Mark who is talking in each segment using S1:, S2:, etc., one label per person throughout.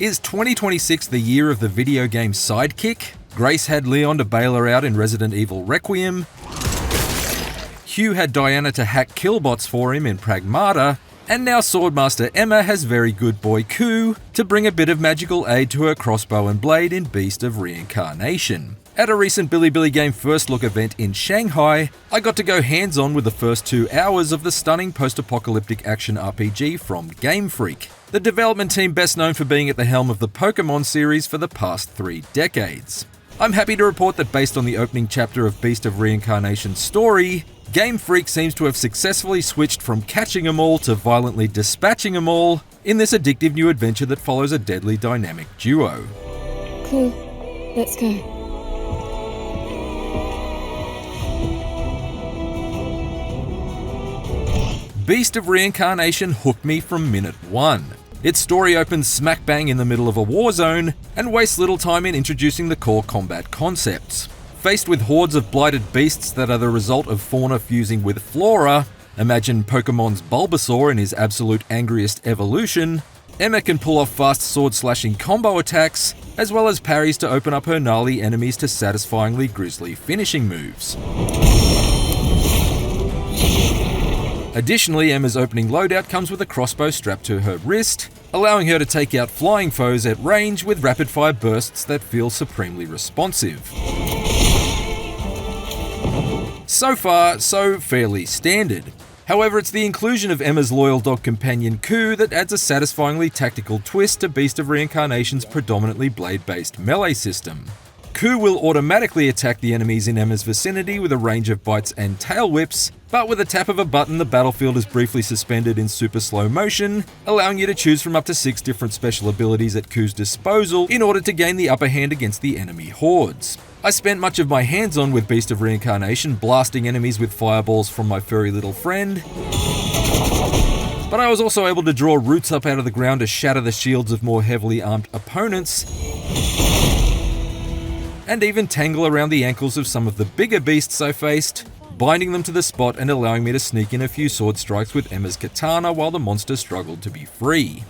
S1: Is 2026 the year of the video game sidekick? Grace had Leon to bail her out in Resident Evil Requiem. Hugh had Diana to hack killbots for him in Pragmata. And now Swordmaster Emma has very good boy Ku to bring a bit of magical aid to her crossbow and blade in Beast of Reincarnation. At a recent Bilibili Game First Look event in Shanghai, I got to go hands-on with the first 2 hours of the stunning post-apocalyptic action RPG from Game Freak, the development team best known for being at the helm of the Pokémon series for the past 3 decades. I'm happy to report that based on the opening chapter of Beast of Reincarnation's story, Game Freak seems to have successfully switched from catching 'em all to violently dispatching 'em all in this addictive new adventure that follows a deadly dynamic duo.
S2: Cool. Let's go.
S1: Beast of Reincarnation hooked me from minute 1. Its story opens smack bang in the middle of a war zone and wastes little time in introducing the core combat concepts. Faced with hordes of blighted beasts that are the result of fauna fusing with flora, imagine Pokemon's Bulbasaur in his absolute angriest evolution, Emma can pull off fast sword-slashing combo attacks, as well as parries to open up her gnarly enemies to satisfyingly grisly finishing moves. Additionally, Emma's opening loadout comes with a crossbow strapped to her wrist, allowing her to take out flying foes at range with rapid-fire bursts that feel supremely responsive. So far, so fairly standard. However, it's the inclusion of Emma's loyal dog companion Ku that adds a satisfyingly tactical twist to Beast of Reincarnation's predominantly blade-based melee system. Ku will automatically attack the enemies in Emma's vicinity with a range of bites and tail whips, but with a tap of a button the battlefield is briefly suspended in super slow motion, allowing you to choose from up to 6 different special abilities at Ku's disposal in order to gain the upper hand against the enemy hordes. I spent much of my hands-on with Beast of Reincarnation blasting enemies with fireballs from my furry little friend, but I was also able to draw roots up out of the ground to shatter the shields of more heavily armed opponents, and even tangle around the ankles of some of the bigger beasts I faced, binding them to the spot and allowing me to sneak in a few sword strikes with Emma's katana while the monster struggled to be free.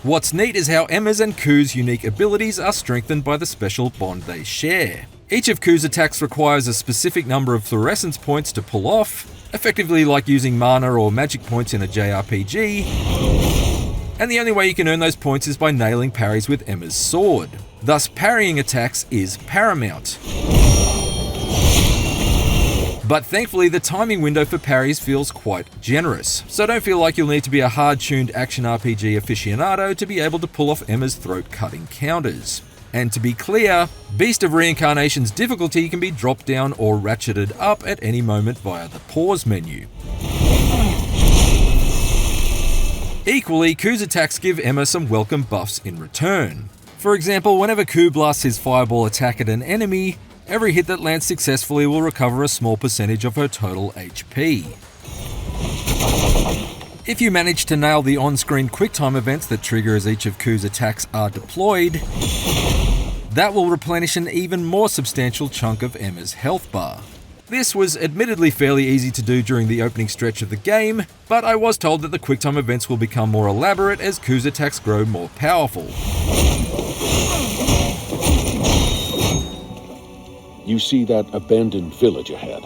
S1: What's neat is how Emma's and Ku's unique abilities are strengthened by the special bond they share. Each of Ku's attacks requires a specific number of fluorescence points to pull off, effectively like using mana or magic points in a JRPG, and the only way you can earn those points is by nailing parries with Emma's sword. Thus, parrying attacks is paramount. But thankfully, the timing window for parries feels quite generous, so don't feel like you'll need to be a hard-tuned action RPG aficionado to be able to pull off Emma's throat-cutting counters. And to be clear, Beast of Reincarnation's difficulty can be dropped down or ratcheted up at any moment via the pause menu. Equally, Ku's attacks give Emma some welcome buffs in return. For example, whenever Ku blasts his fireball attack at an enemy, every hit that lands successfully will recover a small percentage of her total HP. If you manage to nail the on-screen QuickTime events that trigger as each of Ku's attacks are deployed, that will replenish an even more substantial chunk of Emma's health bar. This was admittedly fairly easy to do during the opening stretch of the game, but I was told that the QuickTime events will become more elaborate as Ku's attacks grow more powerful.
S3: You see that abandoned village ahead.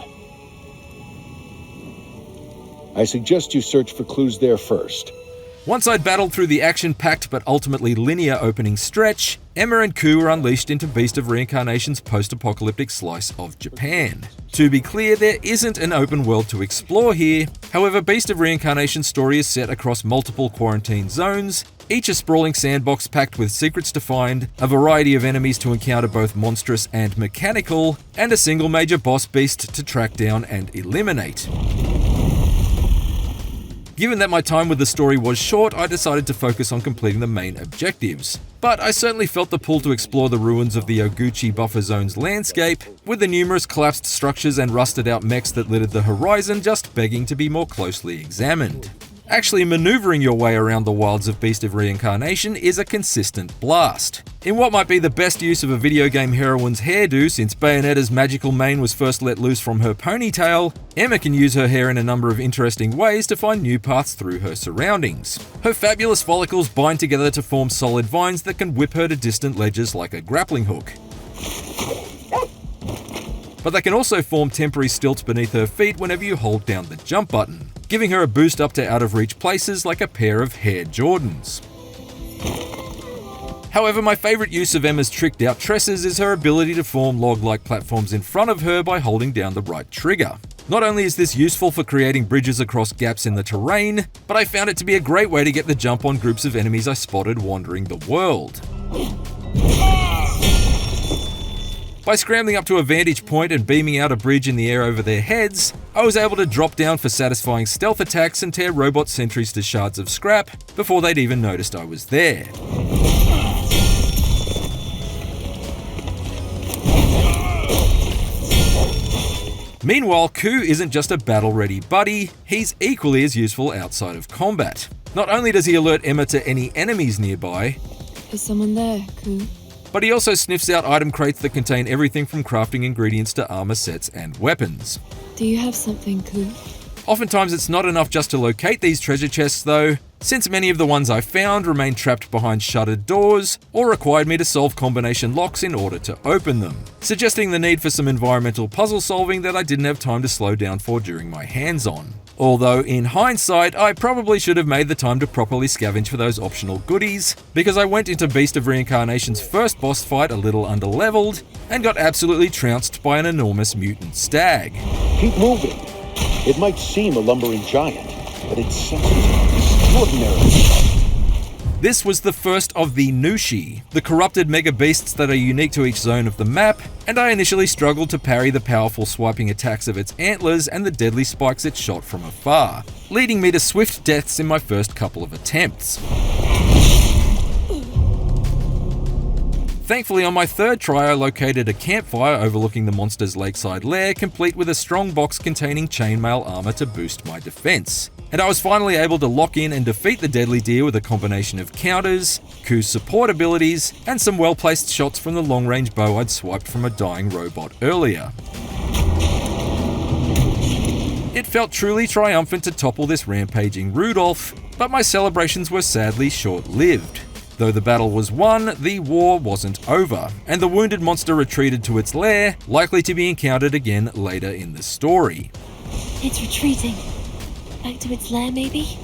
S3: I suggest you search for clues there first.
S1: Once I'd battled through the action-packed but ultimately linear opening stretch, Emma and Ku were unleashed into Beast of Reincarnation's post-apocalyptic slice of Japan. To be clear, there isn't an open world to explore here. However, Beast of Reincarnation's story is set across multiple quarantine zones, each a sprawling sandbox packed with secrets to find, a variety of enemies to encounter both monstrous and mechanical, and a single major boss beast to track down and eliminate. Given that my time with the story was short, I decided to focus on completing the main objectives. But I certainly felt the pull to explore the ruins of the Oguchi buffer zone's landscape, with the numerous collapsed structures and rusted out mechs that littered the horizon just begging to be more closely examined. Actually maneuvering your way around the wilds of Beast of Reincarnation is a consistent blast. In what might be the best use of a video game heroine's hairdo since Bayonetta's magical mane was first let loose from her ponytail, Emma can use her hair in a number of interesting ways to find new paths through her surroundings. Her fabulous follicles bind together to form solid vines that can whip her to distant ledges like a grappling hook. But they can also form temporary stilts beneath her feet whenever you hold down the jump button, giving her a boost up to out-of-reach places like a pair of Hair Jordans. However, my favourite use of Emma's tricked out tresses is her ability to form log-like platforms in front of her by holding down the right trigger. Not only is this useful for creating bridges across gaps in the terrain, but I found it to be a great way to get the jump on groups of enemies I spotted wandering the world. By scrambling up to a vantage point and beaming out a bridge in the air over their heads, I was able to drop down for satisfying stealth attacks and tear robot sentries to shards of scrap before they'd even noticed I was there. Meanwhile, Ku isn't just a battle-ready buddy, he's equally as useful outside of combat. Not only does he alert Emma to any enemies nearby,
S2: Is someone there, Ku?
S1: but he also sniffs out item crates that contain everything from crafting ingredients to armor sets and weapons.
S2: Do you have something, Ku?
S1: Oftentimes it's not enough just to locate these treasure chests though, since many of the ones I found remained trapped behind shuttered doors or required me to solve combination locks in order to open them, suggesting the need for some environmental puzzle solving that I didn't have time to slow down for during my hands-on. Although in hindsight, I probably should have made the time to properly scavenge for those optional goodies, because I went into Beast of Reincarnation's first boss fight a little underleveled, and got absolutely trounced by an enormous mutant stag.
S3: Keep moving. It might seem a lumbering giant, but it's sensitive, extraordinarily.
S1: This was the first of the Nushi, the corrupted mega beasts that are unique to each zone of the map, and I initially struggled to parry the powerful swiping attacks of its antlers and the deadly spikes it shot from afar, leading me to swift deaths in my first couple of attempts. Thankfully, on my third try, I located a campfire overlooking the monster's lakeside lair, complete with a strong box containing chainmail armor to boost my defense. And I was finally able to lock in and defeat the deadly deer with a combination of counters, Ku's support abilities, and some well-placed shots from the long-range bow I'd swiped from a dying robot earlier. It felt truly triumphant to topple this rampaging Rudolph, but my celebrations were sadly short-lived. Though the battle was won, the war wasn't over, and the wounded monster retreated to its lair, likely to be encountered again later in the story.
S2: It's retreating. Back to its lair, maybe?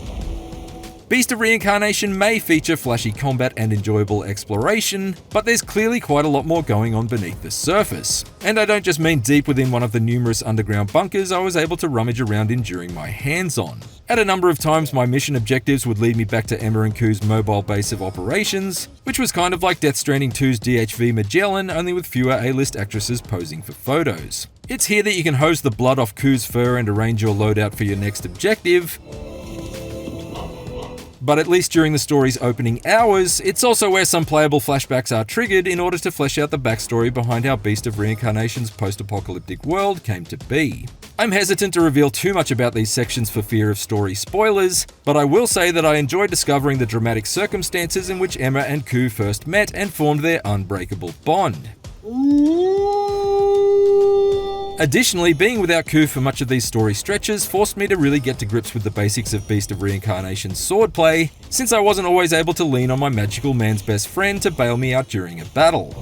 S1: Beast of Reincarnation may feature flashy combat and enjoyable exploration, but there's clearly quite a lot more going on beneath the surface. And I don't just mean deep within one of the numerous underground bunkers I was able to rummage around in during my hands-on. At a number of times, my mission objectives would lead me back to Emma and Ku's mobile base of operations, which was kind of like Death Stranding 2's DHV Magellan, only with fewer A-list actresses posing for photos. It's here that you can hose the blood off Ku's fur and arrange your loadout for your next objective, but at least during the story's opening hours, it's also where some playable flashbacks are triggered in order to flesh out the backstory behind how Beast of Reincarnation's post-apocalyptic world came to be. I'm hesitant to reveal too much about these sections for fear of story spoilers, but I will say that I enjoyed discovering the dramatic circumstances in which Emma and Ku first met and formed their unbreakable bond. Additionally, being without Ku for much of these story stretches forced me to really get to grips with the basics of Beast of Reincarnation's swordplay, since I wasn't always able to lean on my magical man's best friend to bail me out during a battle.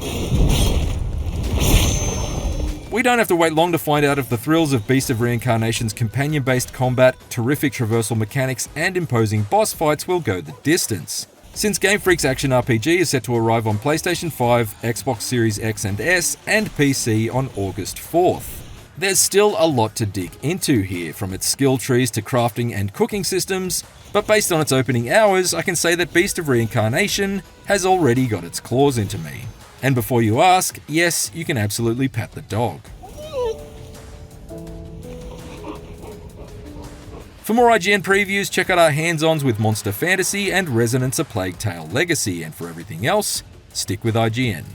S1: We don't have to wait long to find out if the thrills of Beast of Reincarnation's companion-based combat, terrific traversal mechanics, and imposing boss fights will go the distance. Since Game Freak's action RPG is set to arrive on PlayStation 5, Xbox Series X and S, and PC on August 4th. There's still a lot to dig into here, from its skill trees to crafting and cooking systems, but based on its opening hours, I can say that Beast of Reincarnation has already got its claws into me. And before you ask, yes, you can absolutely pat the dog. For more IGN previews, check out our hands-ons with Monster Fantasy and Resonance: A Plague Tale Legacy, and for everything else, stick with IGN.